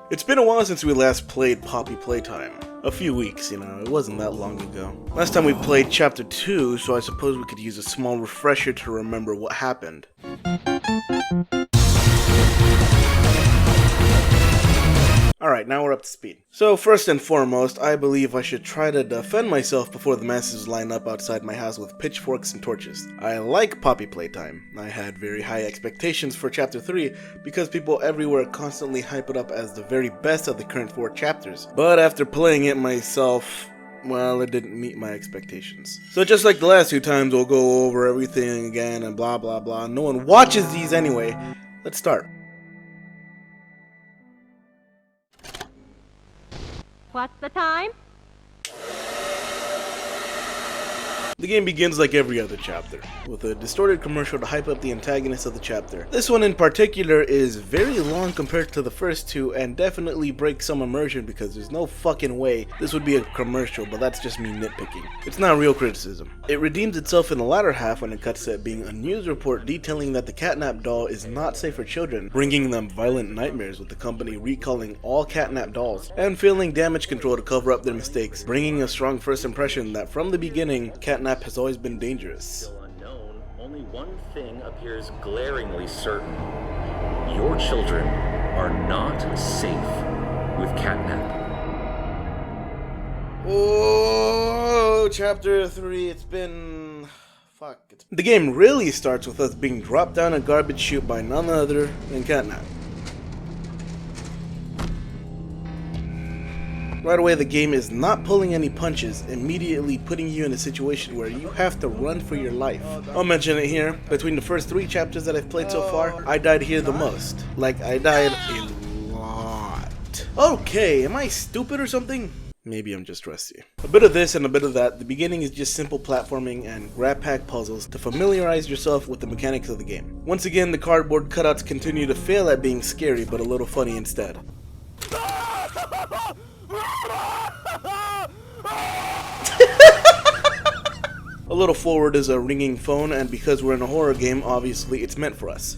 It's been a while since we last played Poppy Playtime. A few weeks, it wasn't that long ago. Last time we played Chapter 2, so I suppose we could use a small refresher to remember what happened. Alright, now we're up to speed. So first and foremost, I believe I should try to defend myself before the masses line up outside my house with pitchforks and torches. I like Poppy Playtime. I had very high expectations for Chapter 3 because people everywhere constantly hype it up as the very best of the current 4 chapters. But after playing it myself, well, it didn't meet my expectations. So just like the last 2 times, we'll go over everything again and blah blah blah. No one watches these anyway. Let's start. What's the time? The game begins like every other chapter, with a distorted commercial to hype up the antagonist of the chapter. This one in particular is very long compared to the first 2 and definitely breaks some immersion because there's no fucking way this would be a commercial, but that's just me nitpicking. It's not real criticism. It redeems itself in the latter half when it cuts to it being a news report detailing that the catnap doll is not safe for children, bringing them violent nightmares with the company recalling all catnap dolls and failing damage control to cover up their mistakes, bringing a strong first impression that from the beginning, catnap has always been dangerous. Still unknown, only one thing appears glaringly certain. Your children are not safe with catnap. Oh, Chapter 3, it's been... fuck. The game really starts with us being dropped down a garbage chute by none other than catnap. Right away, the game is not pulling any punches, immediately putting you in a situation where you have to run for your life. I'll mention it here, between the first 3 chapters that I've played so far, I died here the most. Like, I died a lot. Okay, am I stupid or something? Maybe I'm just rusty. A bit of this and a bit of that. The beginning is just simple platforming and grab pack puzzles to familiarize yourself with the mechanics of the game. Once again, the cardboard cutouts continue to fail at being scary, but a little funny instead. A little forward is a ringing phone, and because we're in a horror game, obviously it's meant for us.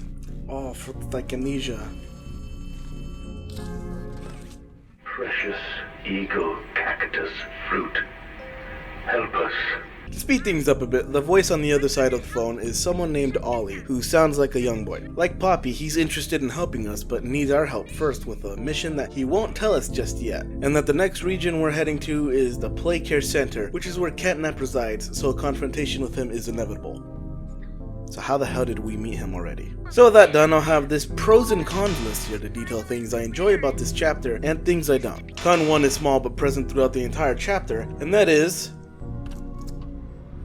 Oh, for like amnesia. Precious eagle cactus fruit, help us. To speed things up a bit, the voice on the other side of the phone is someone named Ollie, who sounds like a young boy. Like Poppy, he's interested in helping us, but needs our help first with a mission that he won't tell us just yet. And that the next region we're heading to is the Playcare Center, which is where Catnap resides, so a confrontation with him is inevitable. So how the hell did we meet him already? So with that done, I'll have this pros and cons list here to detail things I enjoy about this chapter and things I don't. Con 1 is small but present throughout the entire chapter, and that is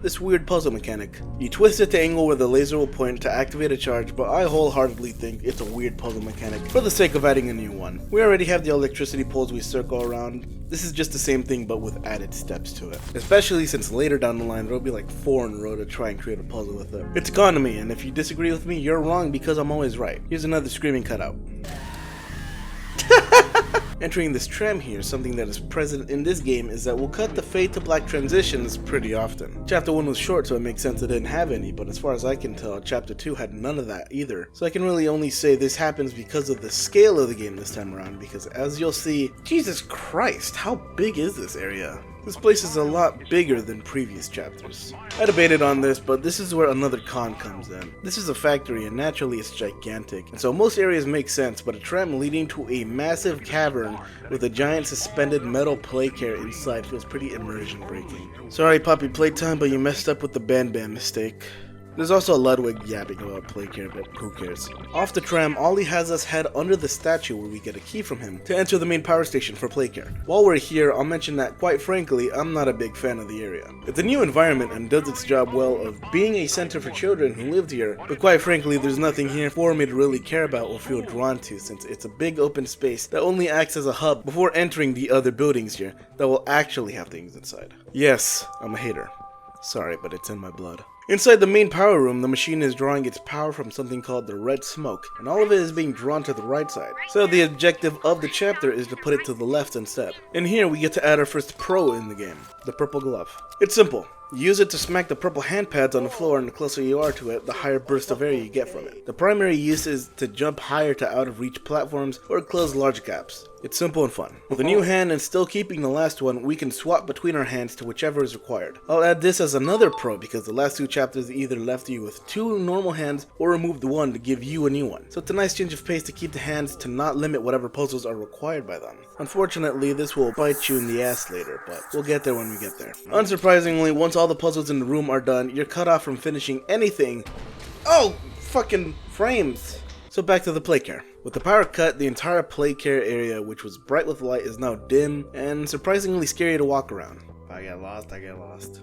this weird puzzle mechanic. You twist it to angle where the laser will point to activate a charge, but I wholeheartedly think it's a weird puzzle mechanic for the sake of adding a new one. We already have the electricity poles we circle around. This is just the same thing but with added steps to it. Especially since later down the line there'll be like 4 in a row to try and create a puzzle with it. It's gone to me, and if you disagree with me, you're wrong because I'm always right. Here's another screaming cutout. Entering this tram here, something that is present in this game is that we'll cut the fade to black transitions pretty often. Chapter 1 was short, so it makes sense it didn't have any, but as far as I can tell, Chapter 2 had none of that either. So I can really only say this happens because of the scale of the game this time around, because as you'll see, Jesus Christ, how big is this area? This place is a lot bigger than previous chapters. I debated on this, but this is where another con comes in. This is a factory and naturally it's gigantic, and so most areas make sense, but a tram leading to a massive cavern with a giant suspended metal playcare inside feels pretty immersion breaking. Sorry Poppy Playtime, but you messed up with the Bam Bam mistake. There's also a Ludwig yapping about Playcare, but who cares. Off the tram, Ollie has us head under the statue where we get a key from him to enter the main power station for Playcare. While we're here, I'll mention that quite frankly, I'm not a big fan of the area. It's a new environment and does its job well of being a center for children who lived here, but quite frankly, there's nothing here for me to really care about or feel drawn to, since it's a big open space that only acts as a hub before entering the other buildings here that will actually have things inside. Yes, I'm a hater. Sorry, but it's in my blood. Inside the main power room, the machine is drawing its power from something called the red smoke, and all of it is being drawn to the right side. So the objective of the chapter is to put it to the left instead. And here we get to add our first pro in the game, the purple glove. It's simple. Use it to smack the purple hand pads on the floor, and the closer you are to it, the higher burst of area you get from it. The primary use is to jump higher to out of reach platforms or close large gaps. It's simple and fun. With a new hand and still keeping the last one, we can swap between our hands to whichever is required. I'll add this as another pro because the last 2 chapters either left you with 2 normal hands or removed one to give you a new one. So it's a nice change of pace to keep the hands to not limit whatever puzzles are required by them. Unfortunately, this will bite you in the ass later, but we'll get there when we get there. Unsurprisingly, once all the puzzles in the room are done, you're cut off from finishing anything. Oh, fucking frames! So back to the play care. With the power cut, the entire play care area, which was bright with light, is now dim and surprisingly scary to walk around. If I get lost, I get lost.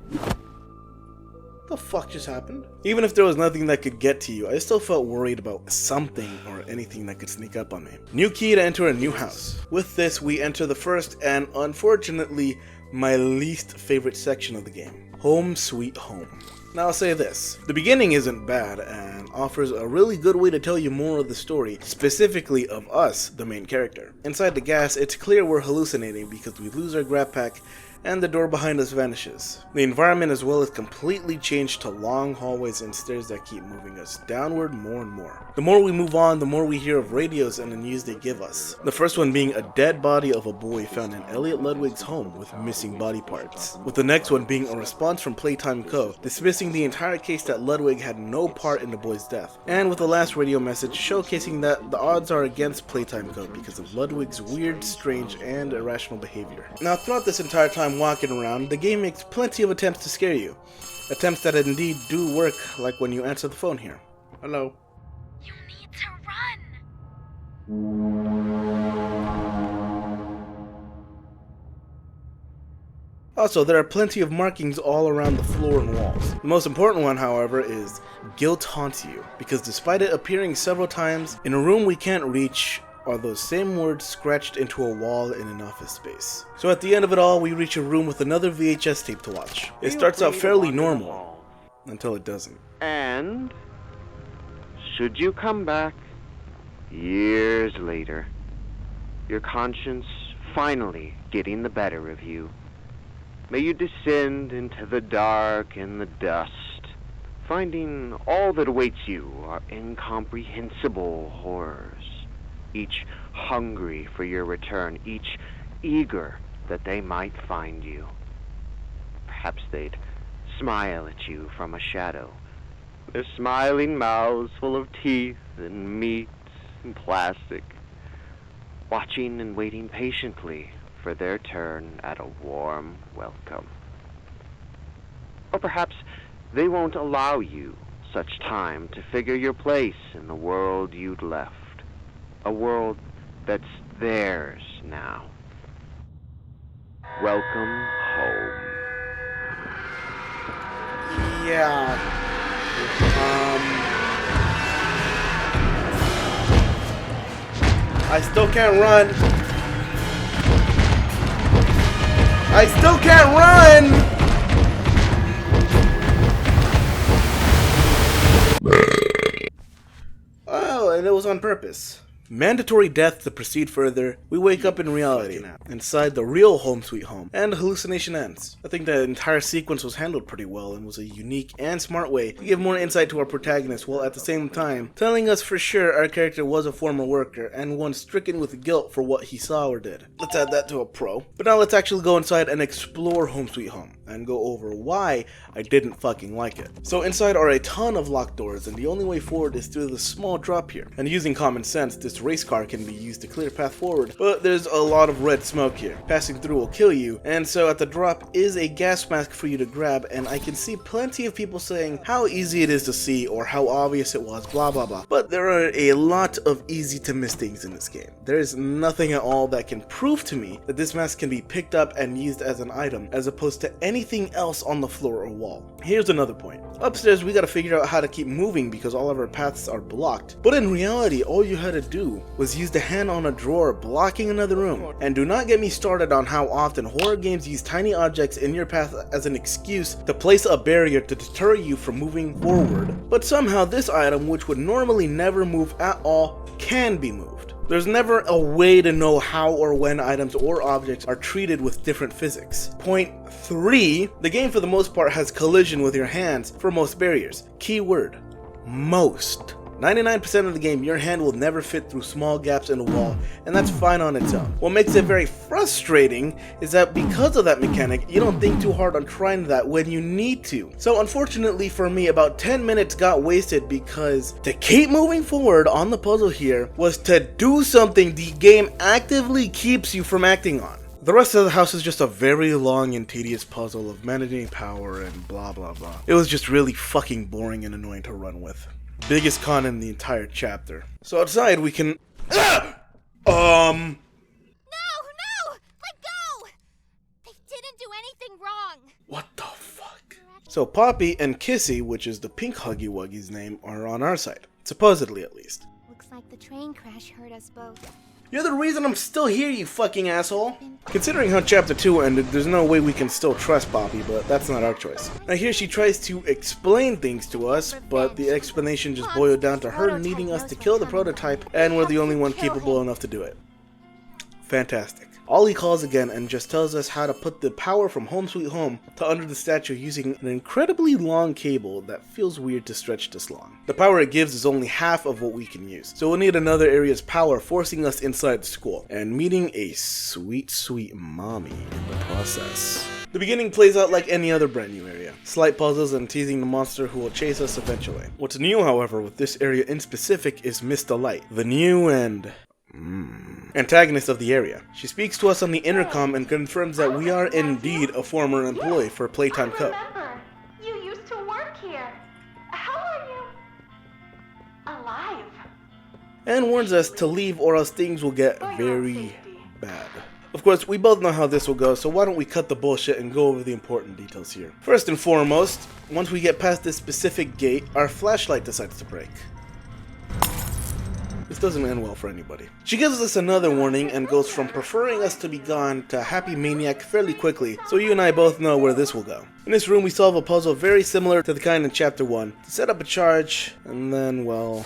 What the fuck just happened? Even if there was nothing that could get to you, I still felt worried about something or anything that could sneak up on me. New key to enter a new house. With this, we enter the first and, unfortunately, my least favorite section of the game. Home Sweet Home. Now I'll say this, the beginning isn't bad and offers a really good way to tell you more of the story, specifically of us, the main character. Inside the gas, it's clear we're hallucinating because we lose our grab pack and the door behind us vanishes. The environment as well is completely changed to long hallways and stairs that keep moving us downward more and more. The more we move on, the more we hear of radios and the news they give us. The first one being a dead body of a boy found in Elliot Ludwig's home with missing body parts. With the next one being a response from Playtime Co. dismissing the entire case that Ludwig had no part in the boy's death. And with the last radio message showcasing that the odds are against Playtime Co. because of Ludwig's weird, strange, and irrational behavior. Now throughout this entire time walking around, the game makes plenty of attempts to scare you. Attempts that indeed do work, like when you answer the phone here. Hello. You need to run. Also, there are plenty of markings all around the floor and walls. The most important one, however, is guilt haunts you, because despite it appearing several times, in a room we can't reach are those same words scratched into a wall in an office space. So at the end of it all, we reach a room with another VHS tape to watch. It starts out fairly normal, until it doesn't. And should you come back years later, your conscience finally getting the better of you, may you descend into the dark and the dust, finding all that awaits you are incomprehensible horrors, each hungry for your return, each eager that they might find you. Perhaps they'd smile at you from a shadow, their smiling mouths full of teeth and meat and plastic, watching and waiting patiently for their turn at a warm welcome. Or perhaps they won't allow you such time to figure your place in the world you'd left, a world that's theirs now. Welcome home. Yeah. I still can't run. I still can't run! Oh, and it was on purpose. Mandatory death to proceed further, we wake up in reality, inside the real Home Sweet Home, and the hallucination ends. I think the entire sequence was handled pretty well and was a unique and smart way to give more insight to our protagonist while at the same time telling us for sure our character was a former worker and one stricken with guilt for what he saw or did. Let's add that to a pro. But now let's actually go inside and explore Home Sweet Home and go over why I didn't fucking like it. So inside are a ton of locked doors and the only way forward is through the small drop here. And using common sense, this race car can be used to clear a path forward, but there's a lot of red smoke here. Passing through will kill you, and so at the drop is a gas mask for you to grab, and I can see plenty of people saying how easy it is to see or how obvious it was, blah blah blah. But there are a lot of easy to miss things in this game. There is nothing at all that can prove to me that this mask can be picked up and used as an item, as opposed to anything else on the floor or wall. Here's another point. Upstairs we gotta figure out how to keep moving because all of our paths are blocked, but in reality all you had to do was use the hand on a drawer blocking another room. And do not get me started on how often horror games use tiny objects in your path as an excuse to place a barrier to deter you from moving forward, but somehow this item, which would normally never move at all, can be moved. There's never a way to know how or when items or objects are treated with different physics. Point 3, the game for the most part has collision with your hands for most barriers. Keyword, most. 99% of the game, your hand will never fit through small gaps in a wall, and that's fine on its own. What makes it very frustrating is that because of that mechanic, you don't think too hard on trying that when you need to. So unfortunately for me, about 10 minutes got wasted because to keep moving forward on the puzzle here was to do something the game actively keeps you from acting on. The rest of the house is just a very long and tedious puzzle of managing power and blah blah blah. It was just really fucking boring and annoying to run with. Biggest con in the entire chapter. So outside we can... No! Let go! They didn't do anything wrong. What the fuck? So Poppy and Kissy, which is the pink Huggy Wuggy's name, are on our side. Supposedly, at least. Looks like the train crash hurt us both. You're the reason I'm still here, you fucking asshole! Considering how chapter 2 ended, there's no way we can still trust Poppy, but that's not our choice. Now here she tries to explain things to us, but the explanation just boiled down to her needing us to kill the prototype, and we're the only one capable enough to do it. Fantastic. Ollie calls again and just tells us how to put the power from Home Sweet Home to under the statue using an incredibly long cable that feels weird to stretch this long. The power it gives is only half of what we can use, so we'll need another area's power forcing us inside the school, and meeting a sweet, sweet mommy in the process. The beginning plays out like any other brand new area. Slight puzzles and teasing the monster who will chase us eventually. What's new, however, with this area in specific is Miss Delight, the new and... antagonist of the area. She speaks to us on the intercom and confirms that we are indeed a former employee for Playtime Co. Remember, you used to work here. How are you? Alive. And warns us to leave or else things will get very bad. Of course, we both know how this will go, so why don't we cut the bullshit and go over the important details here. First and foremost, once we get past this specific gate, our flashlight decides to break. This doesn't end well for anybody. She gives us another warning and goes from preferring us to be gone to happy maniac fairly quickly, so you and I both know where this will go. In this room we solve a puzzle very similar to the kind in chapter 1, to set up a charge, and then, well...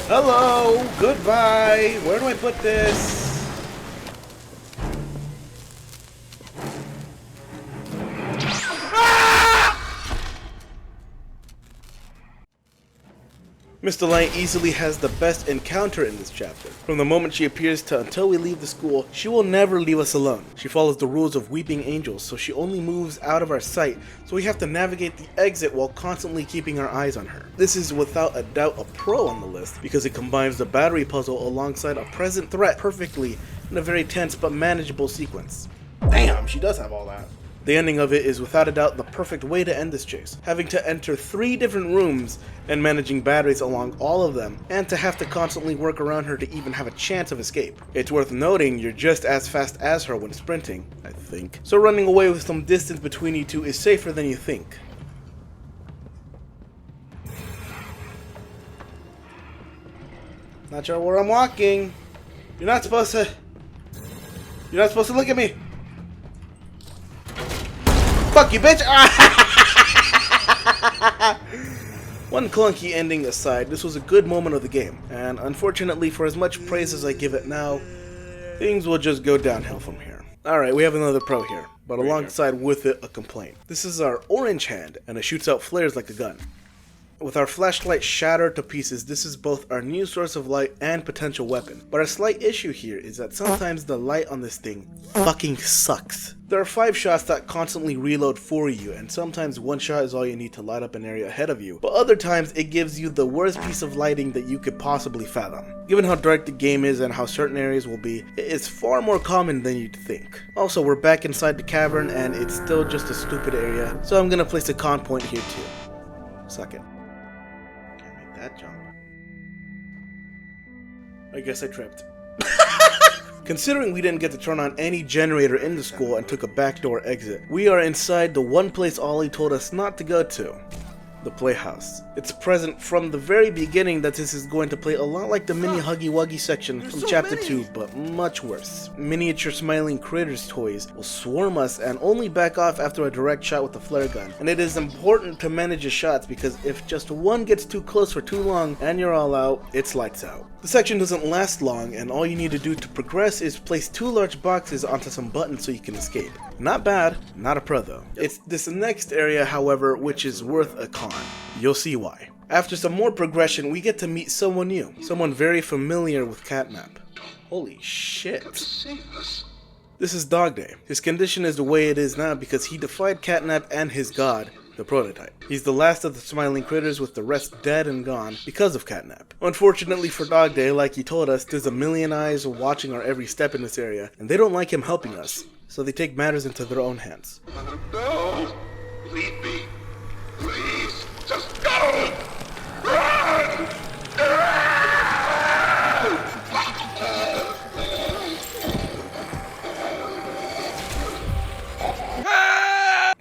hello, goodbye, where do I put this? Miss Delight easily has the best encounter in this chapter. From the moment she appears to until we leave the school, she will never leave us alone. She follows the rules of Weeping Angels, so she only moves out of our sight, so we have to navigate the exit while constantly keeping our eyes on her. This is without a doubt a pro on the list, because it combines the battery puzzle alongside a present threat perfectly in a very tense but manageable sequence. Damn, she does have all that. The ending of it is without a doubt the perfect way to end this chase, having to enter 3 different rooms and managing batteries along all of them, and to have to constantly work around her to even have a chance of escape. It's worth noting you're just as fast as her when sprinting, I think, so running away with some distance between you two is safer than you think. Not sure where I'm walking. You're not supposed to look at me. Fuck you, bitch! One clunky ending aside, this was a good moment of the game, and unfortunately for as much praise as I give it now, things will just go downhill from here. Alright, we have another pro here, but alongside with it, a complaint. This is our orange hand, and it shoots out flares like a gun. With our flashlight shattered to pieces, this is both our new source of light and potential weapon. But our slight issue here is that sometimes the light on this thing fucking sucks. There are 5 shots that constantly reload for you, and sometimes 1 shot is all you need to light up an area ahead of you, but other times it gives you the worst piece of lighting that you could possibly fathom. Given how dark the game is and how certain areas will be, it is far more common than you'd think. Also, we're back inside the cavern and it's still just a stupid area, so I'm gonna place a con point here too. Suck it. That jump. I guess I tripped. Considering we didn't get to turn on any generator in the school and took a backdoor exit, we are inside the one place Ollie told us not to go to. the Playhouse. It's present from the very beginning that this is going to play a lot like the mini Huggy Wuggy section from Chapter 2, but much worse. Miniature smiling critters toys will swarm us and only back off after a direct shot with the flare gun. And it is important to manage your shots because if just one gets too close for too long and you're all out, it's lights out. The section doesn't last long, and all you need to do to progress is place 2 large boxes onto some buttons so you can escape. Not bad, not a pro though. It's this next area, however, which is worth a con. You'll see why. After some more progression, we get to meet someone new, someone very familiar with Catnap. Holy shit. This is Dog Day. His condition is the way it is now because he defied Catnap and his god, the Prototype. He's the last of the smiling critters, with the rest dead and gone because of Catnap. Unfortunately for Dog Day, like he told us, there's a million eyes watching our every step in this area, and they don't like him helping us, so they take matters into their own hands. No! Leave me! Please! Just go! Run!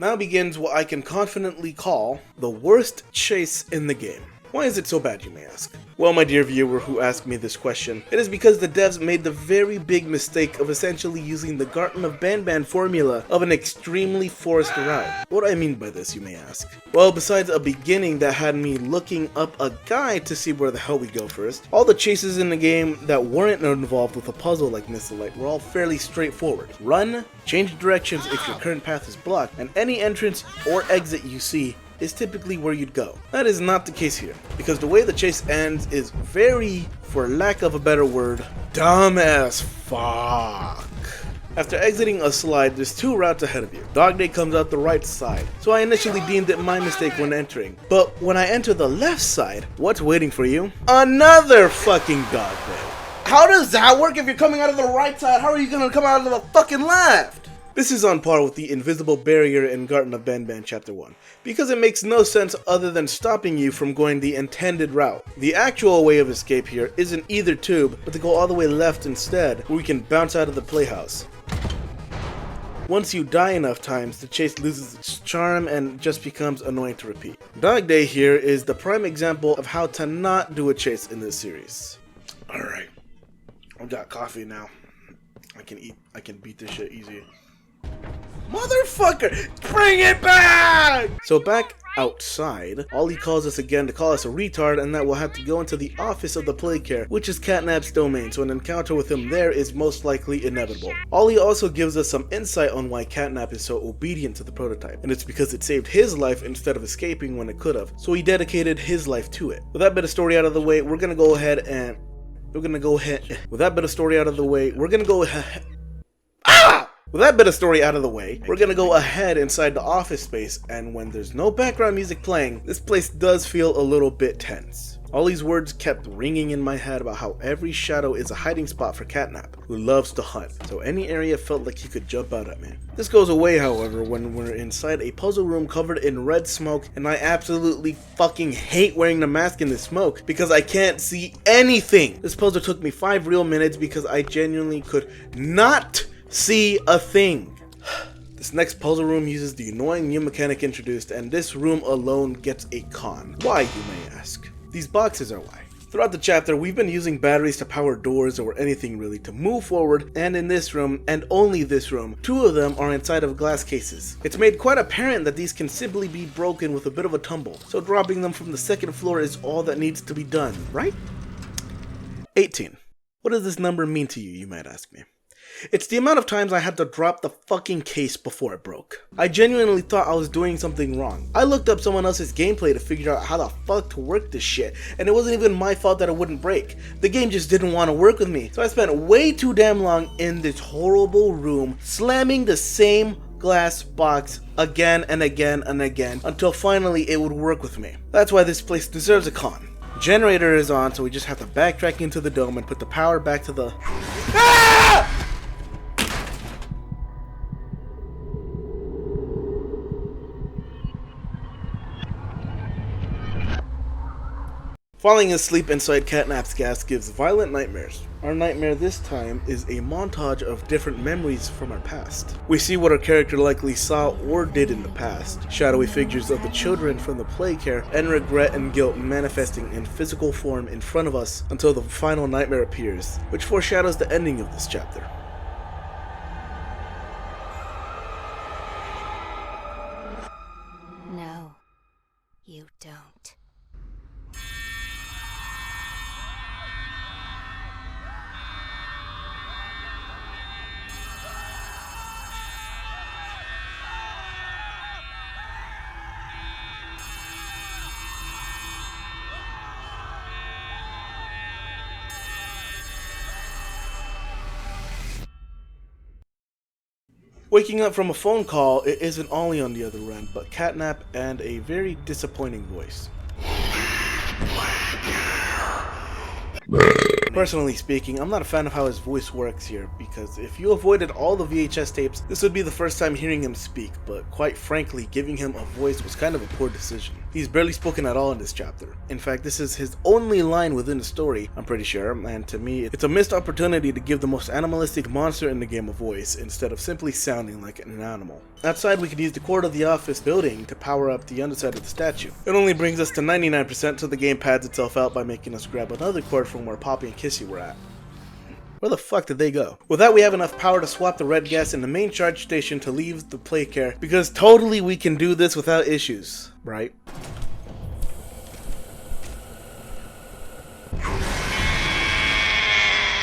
Now begins what I can confidently call the worst chase in the game. Why is it so bad, you may ask? Well, my dear viewer who asked me this question, it is because the devs made the very big mistake of essentially using the Garten of Banban formula of an extremely forced route. What do I mean by this, you may ask? Well, besides a beginning that had me looking up a guide to see where the hell we go first, all the chases in the game that weren't involved with a puzzle like Mistlight were all fairly straightforward. Run, change directions if your current path is blocked, and any entrance or exit you see is typically where you'd go. That is not the case here, because the way the chase ends is very, for lack of a better word, dumb as fuck. After exiting a slide, there's 2 routes ahead of you. Dog Day comes out the right side, so I initially deemed it my mistake when entering. But when I enter the left side, what's waiting for you? Another fucking Dog Day. How does that work if you're coming out of the right side? How are you gonna come out of the fucking left? This is on par with the invisible barrier in Garten of Banban Chapter 1, because it makes no sense other than stopping you from going the intended route. The actual way of escape here isn't either tube, but to go all the way left instead, where we can bounce out of the playhouse. Once you die enough times, the chase loses its charm and just becomes annoying to repeat. Dog Day here is the prime example of how to not do a chase in this series. Alright, I've got coffee now. I can beat this shit easy. Motherfucker! Bring it back! So back outside, Ollie calls us again to call us a retard and that we'll have to go into the office of the Playcare, which is Catnap's domain, so an encounter with him there is most likely inevitable. Ollie also gives us some insight on why Catnap is so obedient to the Prototype, and it's because it saved his life instead of escaping when it could have, so he dedicated his life to it. With that bit of story out of the way, With that bit of story out of the way, we're gonna go ahead inside the office space, and when there's no background music playing, this place does feel a little bit tense. All these words kept ringing in my head about how every shadow is a hiding spot for Catnap, who loves to hunt, so any area felt like he could jump out at me. This goes away, however, when we're inside a puzzle room covered in red smoke, and I absolutely fucking hate wearing the mask in the smoke because I can't see anything. This puzzle took me 5 real minutes because I genuinely could not see a thing. This next puzzle room uses the annoying new mechanic introduced, and this room alone gets a con. Why, you may ask? These boxes are why. Throughout the chapter, we've been using batteries to power doors or anything really to move forward, and in this room, and only this room, 2 of them are inside of glass cases. It's made quite apparent that these can simply be broken with a bit of a tumble, so dropping them from the 2nd floor is all that needs to be done, right? 18. What does this number mean to you, you might ask me? It's the amount of times I had to drop the fucking case before it broke. I genuinely thought I was doing something wrong. I looked up someone else's gameplay to figure out how the fuck to work this shit, and it wasn't even my fault that it wouldn't break. The game just didn't want to work with me, so I spent way too damn long in this horrible room slamming the same glass box again and again and again until finally it would work with me. That's why this place deserves a con. Generator is on, so we just have to backtrack into the dome and put the power back to the... Ah! Falling asleep inside Catnap's gas gives violent nightmares. Our nightmare this time is a montage of different memories from our past. We see what our character likely saw or did in the past, shadowy figures of the children from the play care, and regret and guilt manifesting in physical form in front of us until the final nightmare appears, which foreshadows the ending of this chapter. No, you don't. Waking up from a phone call, it isn't Ollie on the other end, but Catnap and a very disappointing voice. Personally speaking, I'm not a fan of how his voice works here, because if you avoided all the VHS tapes, this would be the first time hearing him speak, but quite frankly, giving him a voice was kind of a poor decision. He's barely spoken at all in this chapter. In fact, this is his only line within the story, I'm pretty sure, and to me, it's a missed opportunity to give the most animalistic monster in the game a voice, instead of simply sounding like an animal. Outside, we could use the cord of the office building to power up the underside of the statue. It only brings us to 99%, so the game pads itself out by making us grab another cord from where Poppy and Kissy were at. Where the fuck did they go? With that, we have enough power to swap the red gas in the main charge station to leave the play care, because totally we can do this without issues, right?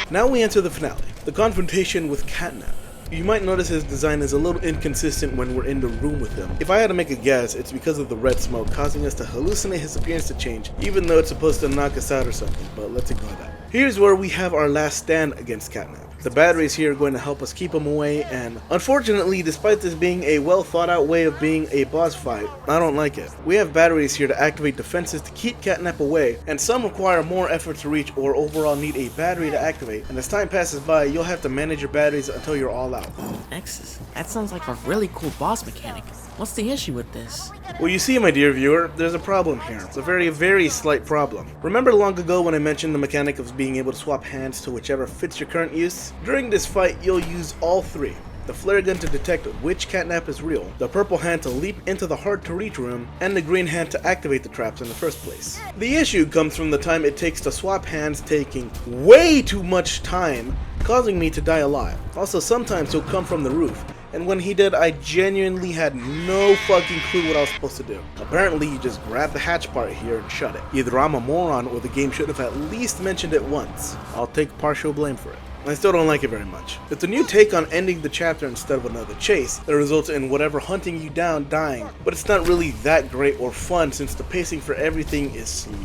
Now we enter the finale, the confrontation with Catnap. You might notice his design is a little inconsistent when we're in the room with him. If I had to make a guess, it's because of the red smoke causing us to hallucinate his appearance to change, even though it's supposed to knock us out or something, but let's ignore that. Here's where we have our last stand against Catnap. The batteries here are going to help us keep him away, and unfortunately, despite this being a well thought out way of being a boss fight, I don't like it. We have batteries here to activate defenses to keep Catnap away, and some require more effort to reach or overall need a battery to activate, and as time passes by, you'll have to manage your batteries until you're all out. X's. That sounds like a really cool boss mechanic. What's the issue with this? Well, you see, my dear viewer, there's a problem here. It's a very, very slight problem. Remember long ago when I mentioned the mechanic of being able to swap hands to whichever fits your current use? During this fight, you'll use all three. The flare gun to detect which Catnap is real, the purple hand to leap into the hard-to-reach room, and the green hand to activate the traps in the first place. The issue comes from the time it takes to swap hands, taking way too much time, causing me to die alive. Also, sometimes he'll come from the roof, and when he did, I genuinely had no fucking clue what I was supposed to do. Apparently, you just grab the hatch part here and shut it. Either I'm a moron or the game should have at least mentioned it once. I'll take partial blame for it. I still don't like it very much. It's a new take on ending the chapter instead of another chase that results in whatever hunting you down dying, but it's not really that great or fun since the pacing for everything is slow.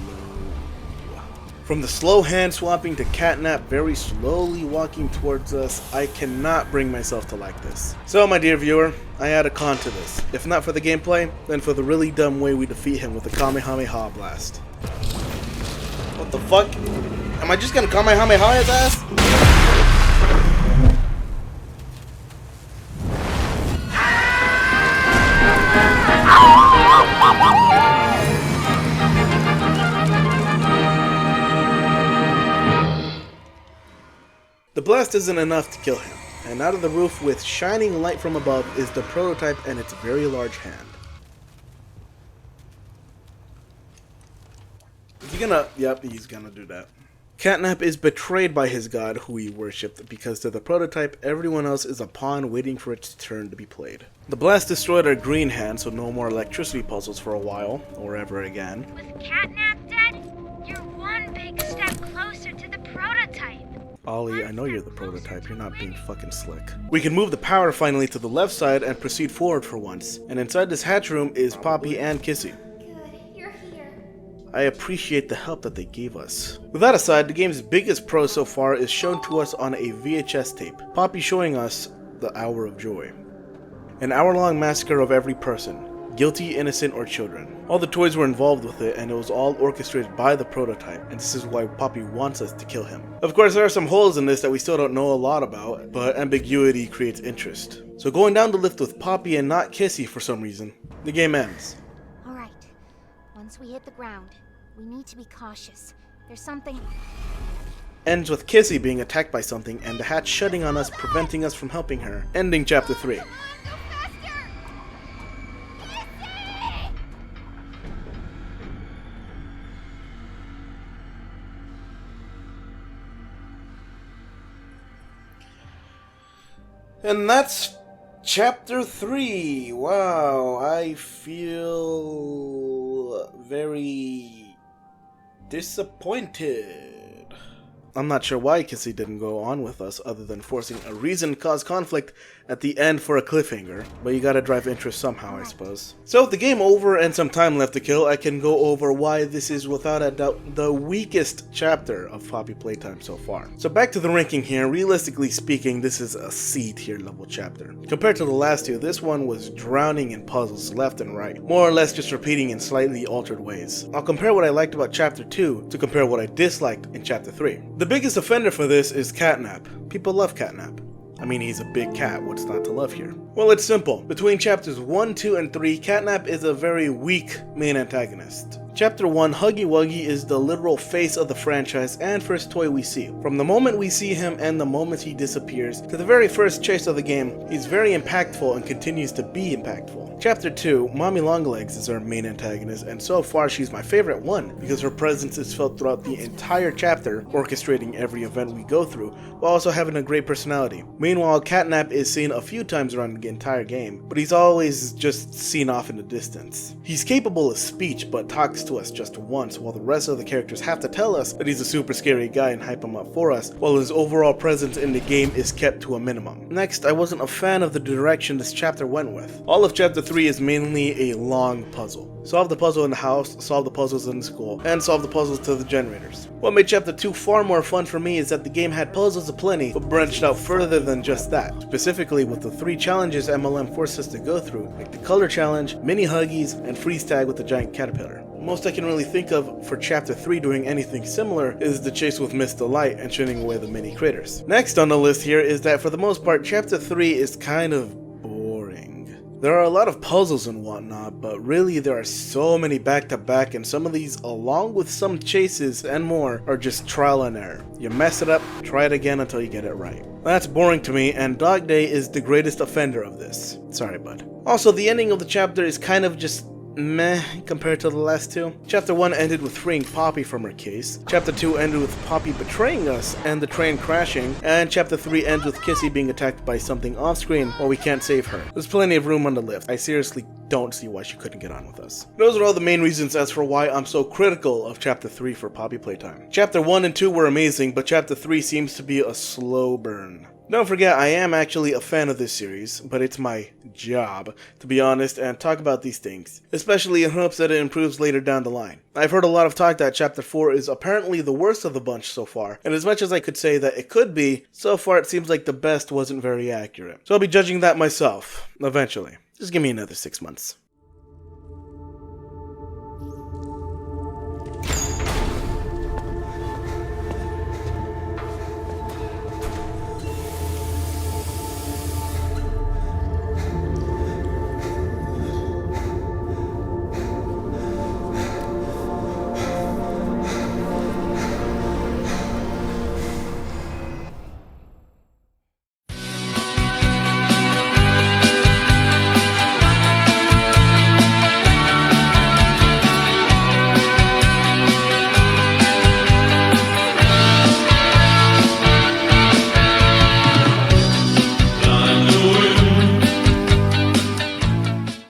From the slow hand swapping to Catnap very slowly walking towards us, I cannot bring myself to like this. So my dear viewer, I add a con to this. If not for the gameplay, then for the really dumb way we defeat him with a Kamehameha blast. What the fuck? Am I just gonna Kamehameha his ass? The blast isn't enough to kill him, and out of the roof with shining light from above is the prototype and its very large hand. Is he gonna? Yep, he's gonna do that. Catnap is betrayed by his god who he worshipped because to the prototype everyone else is a pawn waiting for its turn to be played. The blast destroyed our green hand, so no more electricity puzzles for a while, or ever again. With Catnap dead, you're one big step closer to the prototype. Ollie, I know you're the prototype, you're not being fucking slick. We can move the power finally to the left side and proceed forward for once, and inside this hatch room is Poppy and Kissy. Good, you're here. I appreciate the help that they gave us. With that aside, the game's biggest pro so far is shown to us on a VHS tape. Poppy showing us the Hour of Joy. An hour-long massacre of every person, guilty, innocent, or children. All the toys were involved with it, and it was all orchestrated by the prototype, and this is why Poppy wants us to kill him. Of course, there are some holes in this that we still don't know a lot about, but ambiguity creates interest. So going down the lift with Poppy and not Kissy for some reason, the game ends. All right. Once we hit the ground, We need to be cautious. There's something... Ends with Kissy being attacked by something and the hatch shutting on us, preventing us from helping her, ending chapter 3. Come on, go faster! Kissy! And that's chapter 3. Wow, I feel very disappointed. I'm not sure why Kissy didn't go on with us other than forcing a reason to cause conflict at the end for a cliffhanger, but you gotta drive interest somehow, I suppose. So with the game over and some time left to kill, I can go over why this is without a doubt the weakest chapter of Poppy Playtime so far. So back to the ranking here. Realistically speaking, this is a C tier level chapter. Compared to the last two, this one was drowning in puzzles left and right, more or less just repeating in slightly altered ways. I'll compare what I liked about chapter 2 to compare what I disliked in chapter 3. The biggest offender for this is Catnap. People love Catnap. I mean, he's a big cat, what's not to love here? Well, it's simple. Between chapters 1, 2, and 3, Catnap is a very weak main antagonist. Chapter 1, Huggy Wuggy is the literal face of the franchise and first toy we see. From the moment we see him and the moment he disappears to the very first chase of the game, he's very impactful and continues to be impactful. Chapter 2, Mommy Longlegs is our main antagonist, and so far she's my favorite one because her presence is felt throughout the entire chapter, orchestrating every event we go through, while also having a great personality. Meanwhile, Catnap is seen a few times around the entire game, but he's always just seen off in the distance. He's capable of speech, but talks to us just once, while the rest of the characters have to tell us that he's a super scary guy and hype him up for us, while his overall presence in the game is kept to a minimum. Next, I wasn't a fan of the direction this chapter went with. All of chapter 3 is mainly a long puzzle. Solve the puzzle in the house, solve the puzzles in the school, and solve the puzzles to the generators. What made chapter 2 far more fun for me is that the game had puzzles aplenty, but branched out further than just that. Specifically with the 3 challenges MLM forced us to go through, like the color challenge, mini huggies, and freeze tag with the giant caterpillar. Most I can really think of for chapter 3 doing anything similar is the chase with Miss Delight and shooting away the mini critters. Next on the list here is that for the most part, chapter 3 is kind of boring. There are a lot of puzzles and whatnot, but really there are so many back-to-back, and some of these, along with some chases and more, are just trial and error. You mess it up, try it again until you get it right. That's boring to me, and Dog Day is the greatest offender of this. Sorry, bud. Also, the ending of the chapter is kind of just meh compared to the last two. Chapter 1 ended with freeing Poppy from her case. Chapter 2 ended with Poppy betraying us and the train crashing. And Chapter 3 ends with Kissy being attacked by something off screen while we can't save her. There's plenty of room on the lift. I seriously don't see why she couldn't get on with us. Those are all the main reasons as for why I'm so critical of Chapter 3 for Poppy Playtime. Chapter 1 and 2 were amazing, but Chapter 3 seems to be a slow burn. Don't forget, I am actually a fan of this series, but it's my job to be honest and talk about these things, especially in hopes that it improves later down the line. I've heard a lot of talk that Chapter 4 is apparently the worst of the bunch so far, and as much as I could say that it could be, so far it seems like the best wasn't very accurate. So I'll be judging that myself, eventually. Just give me another 6 months.